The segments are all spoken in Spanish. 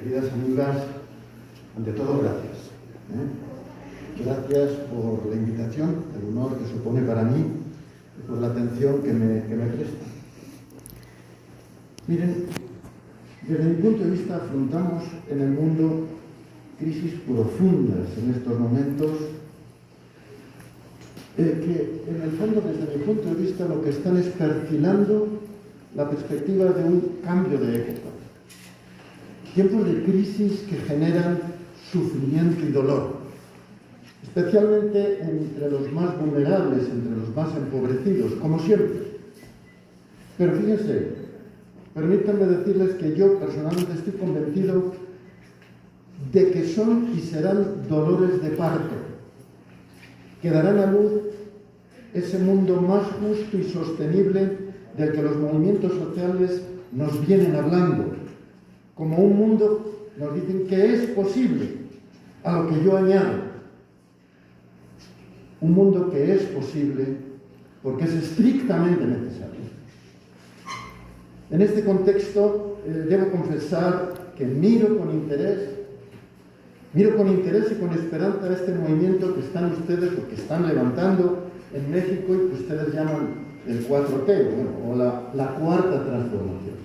queridas amigas, ante todo gracias. Gracias por la invitación, el honor que supone para mí y por la atención que me presta. Miren, desde mi punto de vista afrontamos en el mundo crisis profundas en estos momentos que en el fondo, desde mi punto de vista, lo que están es perfilando la perspectiva de un cambio de época. Tiempos de crisis que generan sufrimiento y dolor, especialmente entre los más vulnerables, entre los más empobrecidos, como siempre. Pero fíjense, permítanme decirles que yo personalmente estoy convencido de que son y serán dolores de parto, que darán a luz ese mundo más justo y sostenible del que los movimientos sociales nos vienen hablando, como un mundo, nos dicen que es posible, a lo que yo añado, un mundo que es posible porque es estrictamente necesario. En este contexto, debo confesar que miro con interés y con esperanza este movimiento que están ustedes, o que están levantando en México y que ustedes llaman el 4T, o la cuarta transformación.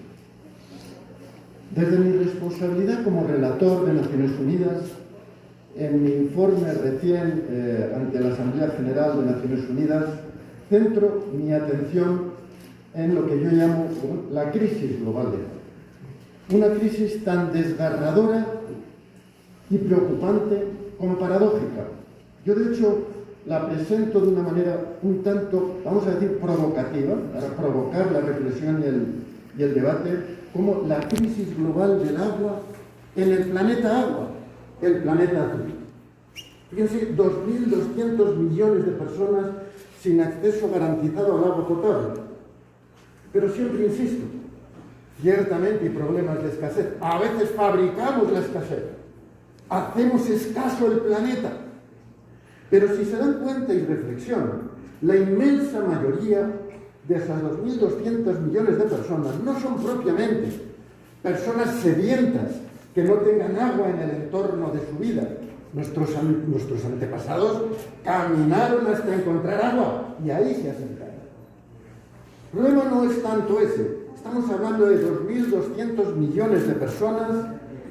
Desde mi responsabilidad como relator de Naciones Unidas, en mi informe recién ante la Asamblea General de Naciones Unidas, centro mi atención en lo que yo llamo la crisis global de agua. Una crisis tan desgarradora y preocupante como paradójica. Yo, de hecho, la presento de una manera un tanto, vamos a decir, provocativa, para provocar la reflexión y el debate, como la crisis global del agua en el planeta agua, el planeta azul. Fíjense, 2.200 millones de personas sin acceso garantizado al agua potable. Pero siempre insisto, ciertamente hay problemas de escasez. A veces fabricamos la escasez. Hacemos escaso el planeta. Pero si se dan cuenta y reflexionan, la inmensa mayoría de esas 2.200 millones de personas no son propiamente personas sedientas que no tengan agua en el entorno de su vida. Nuestros antepasados caminaron hasta encontrar agua y ahí se asentaron. El problema no es tanto ese. Estamos hablando de 2.200 millones de personas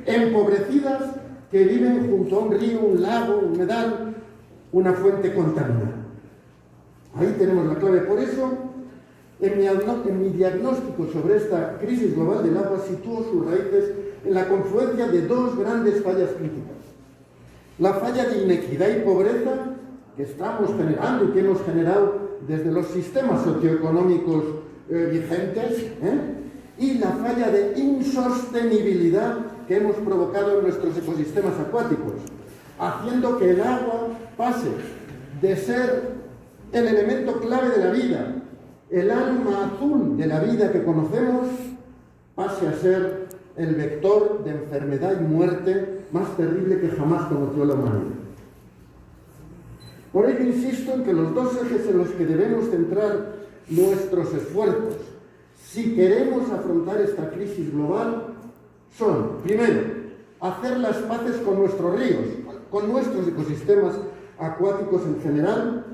empobrecidas que viven junto a un río, un lago, un humedal, una fuente contaminada. Ahí tenemos la clave. Por eso, en mi diagnóstico sobre esta crisis global del agua, sitúo sus raíces en la confluencia de dos grandes fallas críticas. La falla de inequidad y pobreza que estamos generando y que hemos generado desde los sistemas socioeconómicos vigentes, y la falla de insostenibilidad que hemos provocado en nuestros ecosistemas acuáticos, haciendo que el agua pase de ser el elemento clave de la vida, el alma azul de la vida que conocemos, pase a ser el vector de enfermedad y muerte más terrible que jamás conoció la humanidad. Por ello insisto en que los dos ejes en los que debemos centrar nuestros esfuerzos, si queremos afrontar esta crisis global, son, primero, hacer las paces con nuestros ríos, con nuestros ecosistemas acuáticos en general.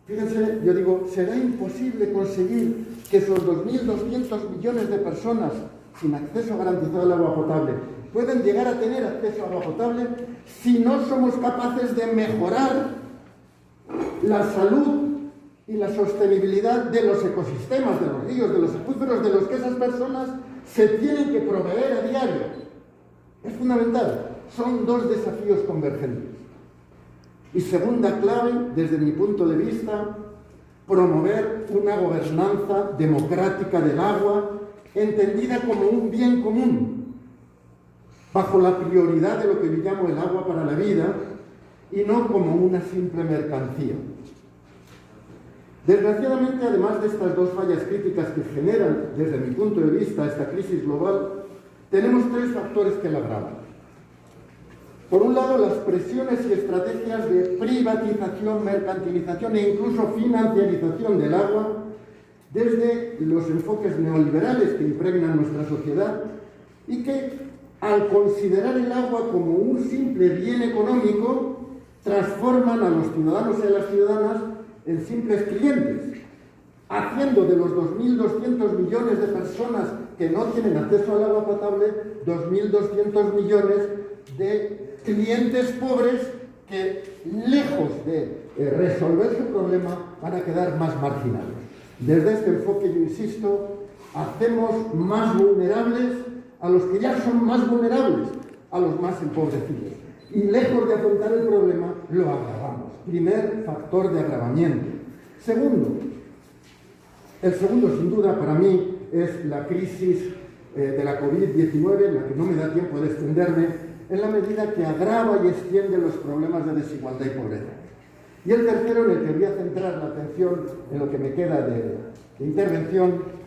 Fíjense, yo digo, será imposible conseguir que esos 2.200 millones de personas sin acceso garantizado al agua potable pueden llegar a tener acceso a agua potable si no somos capaces de mejorar la salud y la sostenibilidad de los ecosistemas, de los ríos, de los acuíferos, de los que esas personas se tienen que proveer a diario. Es fundamental. Son dos desafíos convergentes. Y segunda clave, desde mi punto de vista, promover una gobernanza democrática del agua entendida como un bien común, bajo la prioridad de lo que yo llamo el agua para la vida y no como una simple mercancía. Desgraciadamente, además de estas dos fallas críticas que generan, desde mi punto de vista, esta crisis global, tenemos tres factores que la agravan. Por un lado, las presiones y estrategias de privatización, mercantilización e incluso financiarización del agua desde los enfoques neoliberales que impregnan nuestra sociedad y que al considerar el agua como un simple bien económico, transforman a los ciudadanos y a las ciudadanas en simples clientes, haciendo de los 2.200 millones de personas que no tienen acceso al agua potable, 2.200 millones de clientes pobres que, lejos de resolver su problema, van a quedar más marginados. Desde este enfoque, yo insisto, hacemos más vulnerables a los que ya son más vulnerables, a los más empobrecidos. Y lejos de afrontar el problema, lo agravamos. Primer factor de agravamiento. Segundo, el segundo, sin duda, para mí, es la crisis de la COVID-19, en la que no me da tiempo de extenderme, en la medida que agrava y extiende los problemas de desigualdad y pobreza. Y el tercero, en el que voy a centrar la atención en lo que me queda de intervención,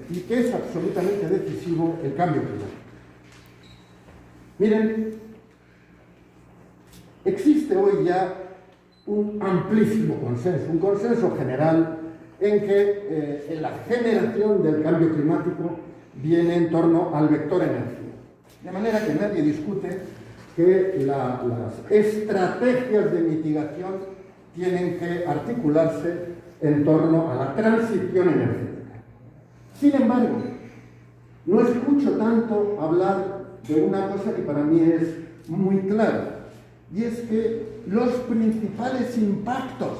y que es absolutamente decisivo, el cambio climático. Miren, existe hoy ya un amplísimo consenso, un consenso general, en que la generación del cambio climático viene en torno al vector energía. De manera que nadie discute que las estrategias de mitigación tienen que articularse en torno a la transición energética. Sin embargo, no escucho tanto hablar de una cosa que para mí es muy clara, y es que los principales impactos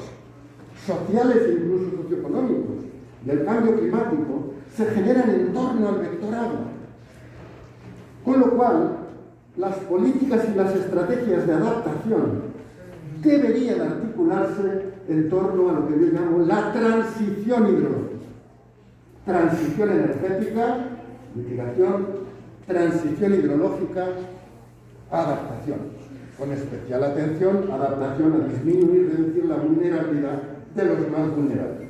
sociales e incluso socioeconómicos del cambio climático se generan en torno al vector agua. Con lo cual, las políticas y las estrategias de adaptación deberían articularse en torno a lo que yo llamo la transición hidrológica. Transición energética, mitigación, transición hidrológica, adaptación. Con especial atención, adaptación a disminuir, reducir la vulnerabilidad de los más vulnerables.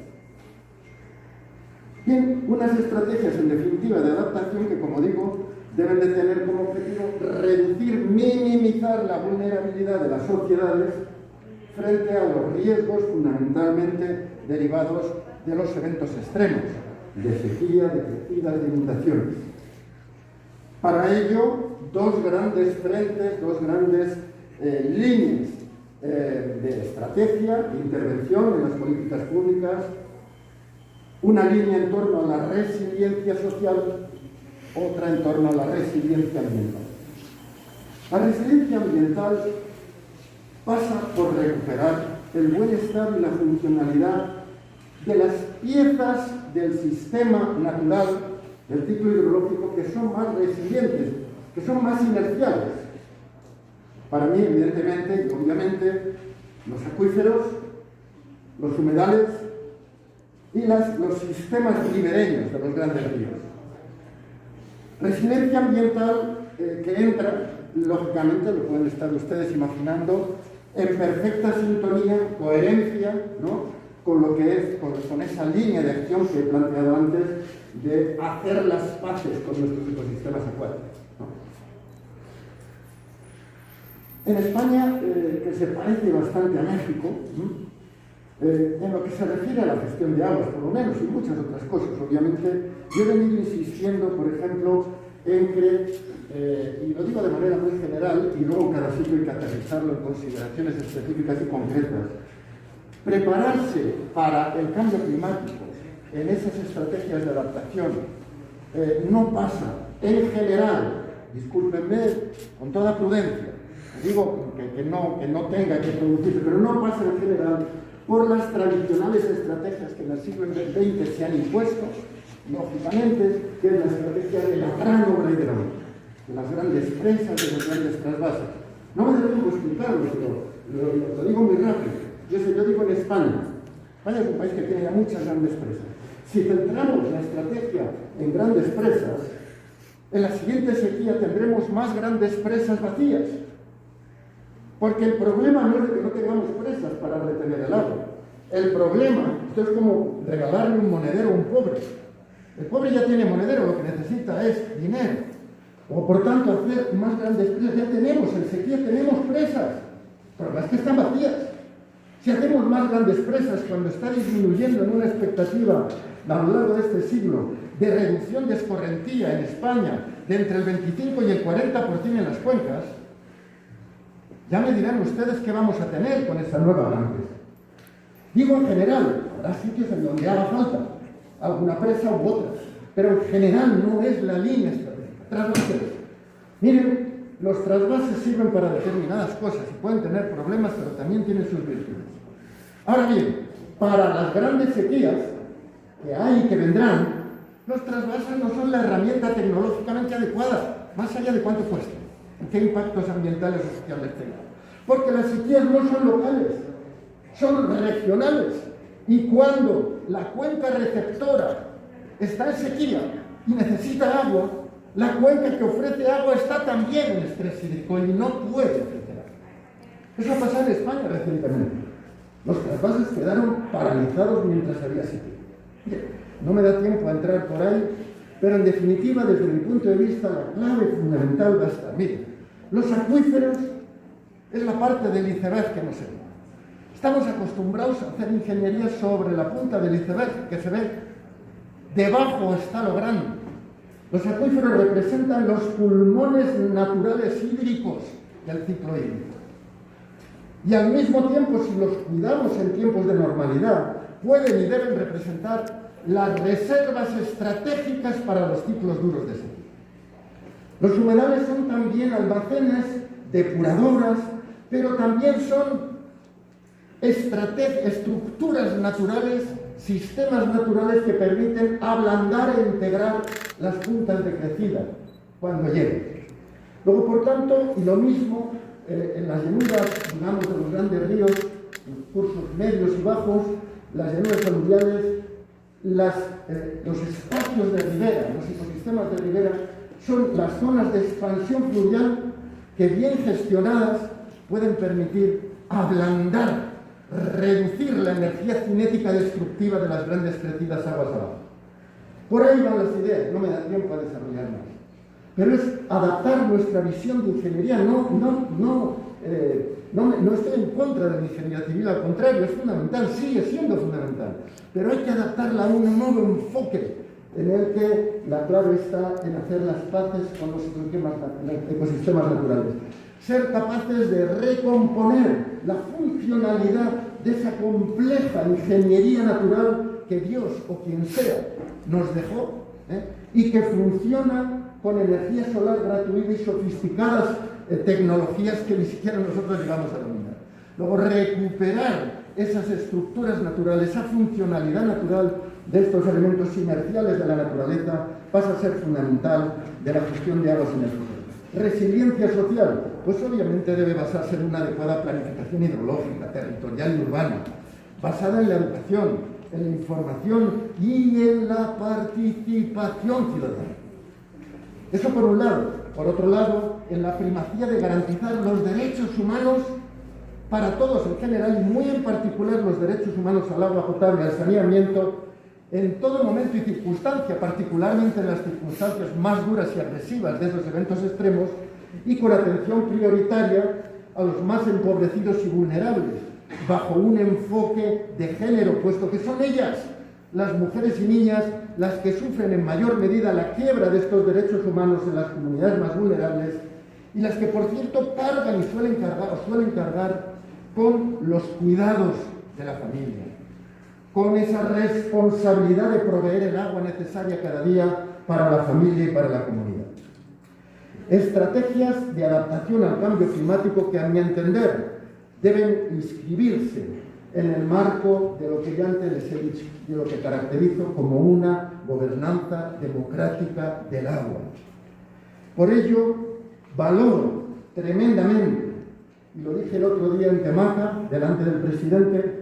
Bien, unas estrategias en definitiva de adaptación que, como digo, deben de tener como objetivo reducir, minimizar la vulnerabilidad de las sociedades frente a los riesgos fundamentalmente derivados de los eventos extremos, de sequía, de crecidas, de inundaciones. Para ello, dos grandes frentes, dos grandes líneas de estrategia, de intervención en las políticas públicas, una línea en torno a la resiliencia social, otra en torno a la resiliencia ambiental. La resiliencia ambiental pasa por recuperar el buen estado y la funcionalidad de las piezas del sistema natural del ciclo hidrológico que son más resilientes, que son más inerciales. Para mí, evidentemente y obviamente, los acuíferos, los humedales y los sistemas ribereños de los grandes ríos. Resiliencia ambiental que entra, lógicamente, lo pueden estar ustedes imaginando, en perfecta sintonía, coherencia, ¿no?, con lo que es, con esa línea de acción que he planteado antes de hacer las paces con nuestros ecosistemas acuáticos, ¿no? En España, que se parece bastante a México, en lo que se refiere a la gestión de aguas, por lo menos, y muchas otras cosas, obviamente, yo he venido insistiendo, por ejemplo, en que, y lo digo de manera muy general, y luego cada sitio hay que aterrizarlo en consideraciones específicas y concretas, prepararse para el cambio climático en esas estrategias de adaptación no pasa, en general, discúlpenme, con toda prudencia, digo que no tenga que producirse, pero no pasa en general por las tradicionales estrategias que en el siglo XX se han impuesto, lógicamente, que es la estrategia de la gran obra hidráulica, de las grandes presas, de los grandes trasvases. No me debo explicarlo, pero lo digo muy rápido. Yo digo en España. España es un país que tiene ya muchas grandes presas. Si centramos la estrategia en grandes presas, en la siguiente sequía tendremos más grandes presas vacías. Porque el problema no es de que no tengamos presas para retener el agua. El problema, esto es como regalarle un monedero a un pobre. El pobre ya tiene monedero, lo que necesita es dinero. O por tanto, hacer más grandes presas. Ya tenemos, en sequía tenemos presas. Pero las que están vacías. Si hacemos más grandes presas cuando está disminuyendo en una expectativa a lo largo de este siglo de reducción de escorrentía en España de entre el 25 y el 40% en las cuencas, ya me dirán ustedes qué vamos a tener con esa nueva gran presa. Digo en general, habrá sitios en donde haga falta alguna presa u otra, pero en general no es la línea estratégica. Trasvases. Miren, los trasvases sirven para determinadas cosas y pueden tener problemas, pero también tienen sus virtudes. Ahora bien, para las grandes sequías que hay y que vendrán, los trasvases no son la herramienta tecnológicamente adecuada, más allá de cuánto cueste, y qué impactos ambientales o sociales tengan. Porque las sequías no son locales, son regionales. Y cuando la cuenca receptora está en sequía y necesita agua, la cuenca que ofrece agua está también en estrés hídrico y no puede ofrecer agua. Eso ha pasado en España recientemente. Los trasvases quedaron paralizados mientras había sequía. No me da tiempo a entrar por ahí, pero en definitiva, desde mi punto de vista, la clave fundamental va a estar. Miren, los acuíferos es la parte del iceberg que no se ve. Estamos acostumbrados a hacer ingeniería sobre la punta del iceberg que se ve. Debajo está lo grande. Los acuíferos representan los pulmones naturales hídricos del ciclo hídrico. Y al mismo tiempo, si los cuidamos en tiempos de normalidad, pueden y deben representar las reservas estratégicas para los ciclos duros de sequía. Los humedales son también almacenes, depuradoras, pero también son estructuras naturales, sistemas naturales que permiten ablandar e integrar las puntas de crecida cuando lleguen. Luego, por tanto, y lo mismo en las llanuras, digamos, de los grandes ríos, en cursos medios y bajos, las llanuras aluviales, los espacios de ribera, los ecosistemas de ribera, son las zonas de expansión fluvial que, bien gestionadas, pueden permitir ablandar, reducir la energía cinética destructiva de las grandes crecidas aguas abajo. Por ahí van las ideas, no me da tiempo a desarrollar más. Pero es adaptar nuestra visión de ingeniería. No estoy en contra de la ingeniería civil, al contrario, es fundamental, sigue siendo fundamental. Pero hay que adaptarla a un nuevo enfoque en el que la clave está en hacer las paces con los ecosistemas naturales. Ser capaces de recomponer la funcionalidad de esa compleja ingeniería natural que Dios o quien sea nos dejó, y que funciona con energía solar gratuita y sofisticadas tecnologías que ni siquiera nosotros llegamos a dominar. Luego, recuperar esas estructuras naturales, esa funcionalidad natural de estos elementos inerciales de la naturaleza pasa a ser fundamental de la gestión de aguas en el futuro. Resiliencia social, pues obviamente debe basarse en una adecuada planificación hidrológica, territorial y urbana, basada en la educación, en la información y en la participación ciudadana. Eso por un lado. Por otro lado, en la primacía de garantizar los derechos humanos para todos en general y muy en particular los derechos humanos al agua potable, al saneamiento, en todo momento y circunstancia, particularmente en las circunstancias más duras y agresivas de esos eventos extremos, y con atención prioritaria a los más empobrecidos y vulnerables, bajo un enfoque de género, puesto que son ellas, las mujeres y niñas, las que sufren en mayor medida la quiebra de estos derechos humanos en las comunidades más vulnerables, y las que, por cierto, cargan y suelen cargar con los cuidados de la familia, con esa responsabilidad de proveer el agua necesaria cada día para la familia y para la comunidad. Estrategias de adaptación al cambio climático que, a mi entender, deben inscribirse en el marco de lo que ya antes les he dicho, de lo que caracterizo como una gobernanza democrática del agua. Por ello, valoro tremendamente, y lo dije el otro día en Temaca, delante del presidente,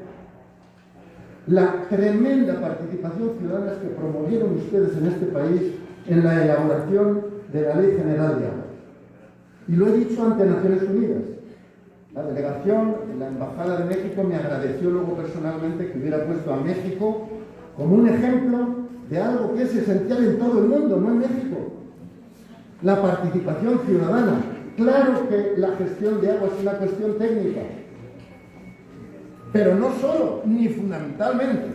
la tremenda participación ciudadana que promovieron ustedes en este país en la elaboración de la Ley General de Agua. Y lo he dicho ante Naciones Unidas. La delegación en la Embajada de México me agradeció luego personalmente que hubiera puesto a México como un ejemplo de algo que es esencial en todo el mundo, no en México. La participación ciudadana. Claro que la gestión de agua es una cuestión técnica, pero no solo, ni fundamentalmente.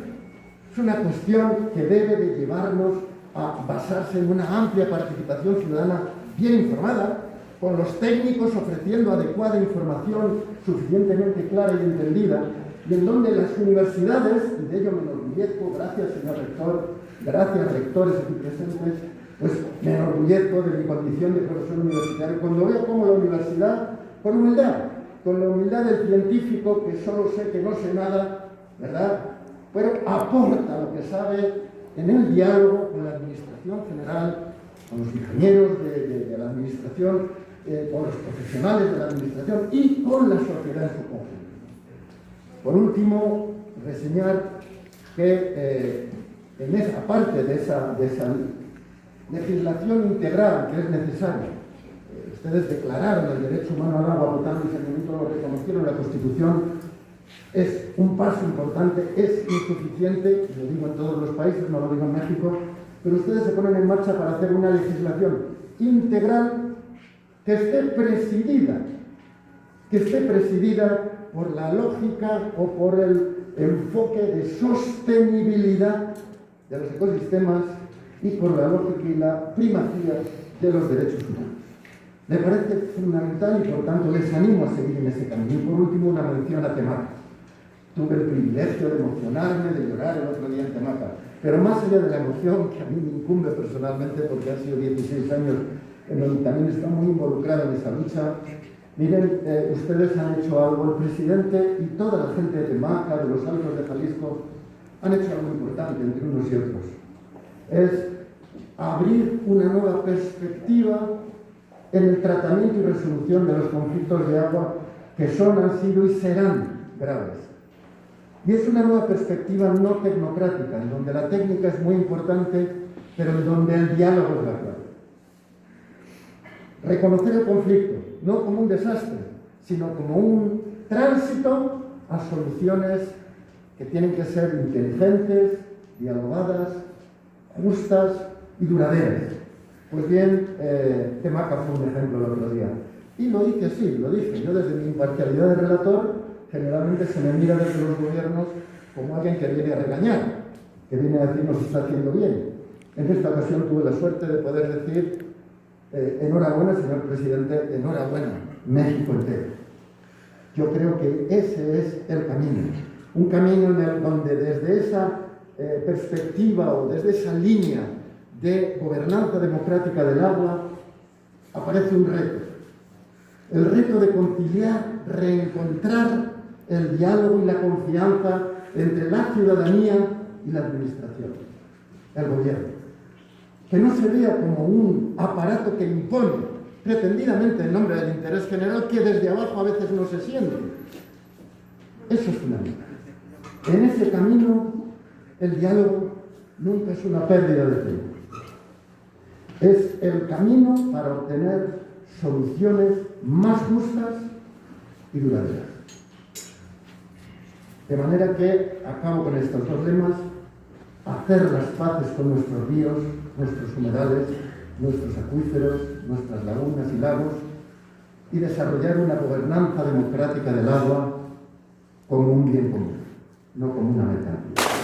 Es una cuestión que debe de llevarnos a basarse en una amplia participación ciudadana bien informada, con los técnicos ofreciendo adecuada información suficientemente clara y entendida, y en donde las universidades, y de ello me enorgullezco, gracias señor rector, gracias rectores aquí presentes, pues me enorgullezco de mi condición de profesor universitario, cuando veo cómo la universidad, con la humildad del científico que solo sé que no sé nada, ¿verdad?, pero aporta lo que sabe en el diálogo con la administración general, con los ingenieros de la administración, con los profesionales de la administración y con la sociedad en su conjunto. Por último, reseñar que aparte de esa legislación integral que es necesaria, ustedes declararon el derecho humano al agua potable y saneamiento, lo reconocieron en la Constitución, es un paso importante, es insuficiente, lo digo en todos los países, no lo digo en México, pero ustedes se ponen en marcha para hacer una legislación integral que esté presidida por la lógica o por el enfoque de sostenibilidad de los ecosistemas y por la lógica y la primacía de los derechos humanos. Me parece fundamental y por tanto les animo a seguir en ese camino. Y por último, una mención a Temaca. Tuve el privilegio de emocionarme, de llorar el otro día en Temaca, pero más allá de la emoción que a mí me incumbe personalmente, porque han sido 16 años en donde también está muy involucrado en esa lucha, miren, ustedes han hecho algo, el presidente y toda la gente de Temaca, de los Altos de Jalisco, han hecho algo importante entre unos y otros. Es abrir una nueva perspectiva en el tratamiento y resolución de los conflictos de agua que son, han sido y serán graves. Y es una nueva perspectiva no tecnocrática, en donde la técnica es muy importante, pero en donde el diálogo es la clave. Reconocer el conflicto, no como un desastre, sino como un tránsito a soluciones que tienen que ser inteligentes, dialogadas, justas y duraderas. Pues bien, Temaca fue un ejemplo el otro día. Y lo dije así, lo dije. Yo desde mi imparcialidad de relator, generalmente se me mira desde los gobiernos como alguien que viene a regañar, que viene a decir nos está haciendo bien. En esta ocasión tuve la suerte de poder decir enhorabuena, señor presidente, enhorabuena, México entero. Yo creo que ese es el camino. Un camino en el donde desde esa perspectiva o desde esa línea de gobernanza democrática del agua aparece un reto. El reto de conciliar, reencontrar el diálogo y la confianza entre la ciudadanía y la administración, el gobierno. Que no se vea como un aparato que impone pretendidamente en nombre del interés general que desde abajo a veces no se siente. Eso es fundamental. En ese camino, el diálogo nunca es una pérdida de tiempo. Es el camino para obtener soluciones más justas y duraderas. De manera que, acabo con estos dos lemas, hacer las paces con nuestros ríos, nuestros humedales, nuestros acuíferos, nuestras lagunas y lagos, y desarrollar una gobernanza democrática del agua como un bien común, no como una mercancía.